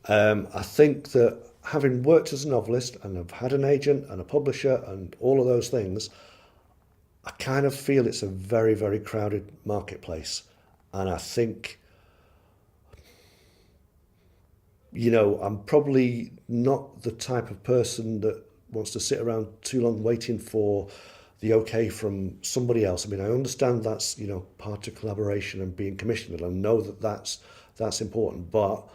I think that having worked as a novelist and I've had an agent and a publisher and all of those things, I kind of feel it's a very, very crowded marketplace. And I think, I'm probably not the type of person that wants to sit around too long waiting for the okay from somebody else. I mean, I understand that's, part of collaboration and being commissioned, and I know that that's important, but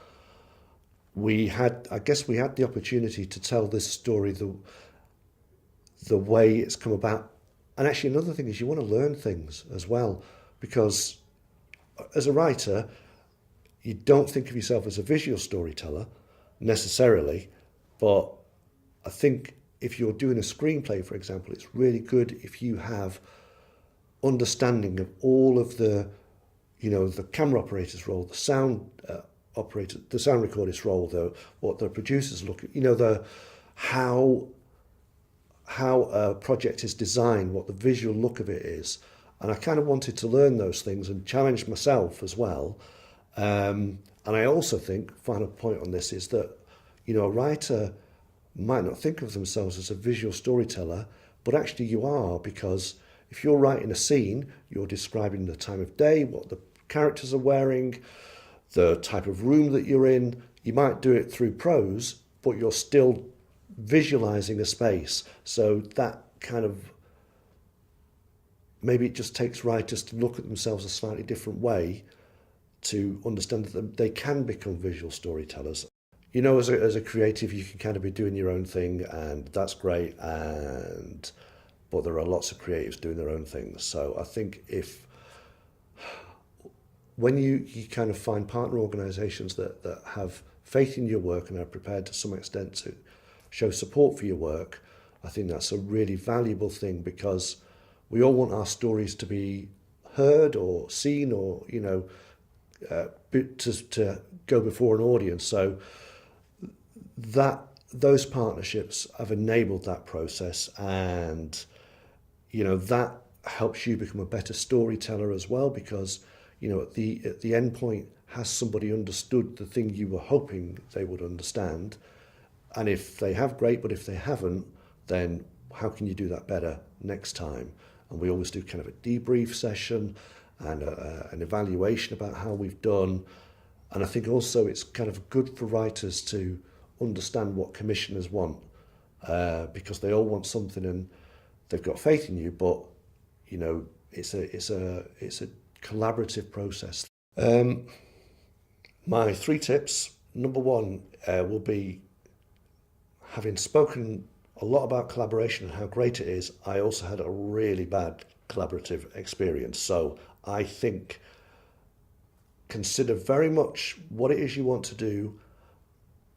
I guess we had the opportunity to tell this story the way it's come about. And actually, another thing is you want to learn things as well, because as a writer, you don't think of yourself as a visual storyteller necessarily, but I think if you're doing a screenplay, for example, it's really good if you have understanding of all of the camera operator's role, the sound operator, the sound recorder's role, what the producers look at, the how a project is designed, what the visual look of it is. And I kind of wanted to learn those things and challenge myself as well. And I also think, final point on this is that, a writer might not think of themselves as a visual storyteller, but actually you are, because if you're writing a scene, you're describing the time of day, what the characters are wearing, the type of room that you're in. You might do it through prose, but you're still visualizing a space. So that kind of, maybe it just takes writers to look at themselves a slightly different way to understand that they can become visual storytellers. As a creative, you can kind of be doing your own thing, and that's great. But there are lots of creatives doing their own things. So I think when you kind of find partner organisations that have faith in your work and are prepared to some extent to show support for your work, I think that's a really valuable thing, because we all want our stories to be heard or seen or, to go before an audience. So those partnerships have enabled that process, and that helps you become a better storyteller as well, because at the end point, has somebody understood the thing you were hoping they would understand? And if they have, great, but if they haven't, then how can you do that better next time? And we always do kind of a debrief session and an evaluation about how we've done. And I think also it's kind of good for writers to understand what commissioners want, because they all want something and they've got faith in you, but it's a collaborative process. My 3 tips. Number 1 will be, having spoken a lot about collaboration and how great it is, I also had a really bad collaborative experience. So I think consider very much what it is you want to do,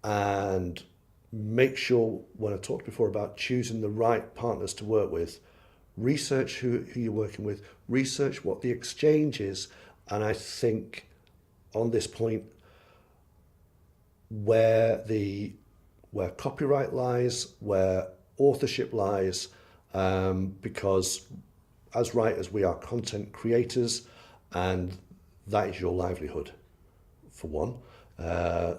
and make sure, when I talked before about choosing the right partners to work with, research who you're working with, research what the exchange is. And I think on this point, where copyright lies, where authorship lies, because as writers we are content creators, and that is your livelihood, for one.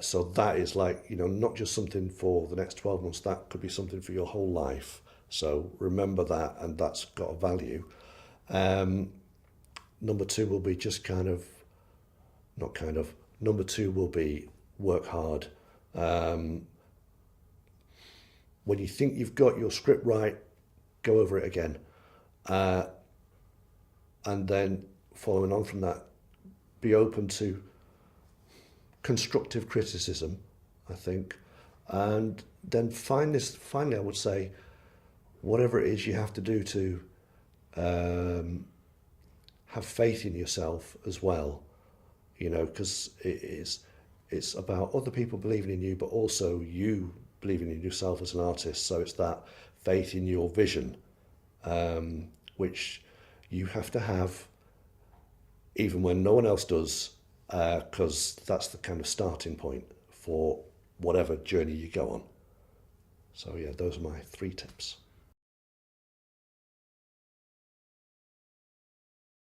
So that is like, not just something for the next 12 months, that could be something for your whole life. So remember that, and that's got a value. Number 2 will be number 2 will be work hard. When you think you've got your script right, go over it again. And then following on from that, be open to constructive criticism, I think. And then finally, I would say, whatever it is you have to do to have faith in yourself as well, because it's about other people believing in you, but also you believing in yourself as an artist. So it's that faith in your vision, which you have to have even when no one else does, because that's the kind of starting point for whatever journey you go on. So yeah, those are my 3 tips.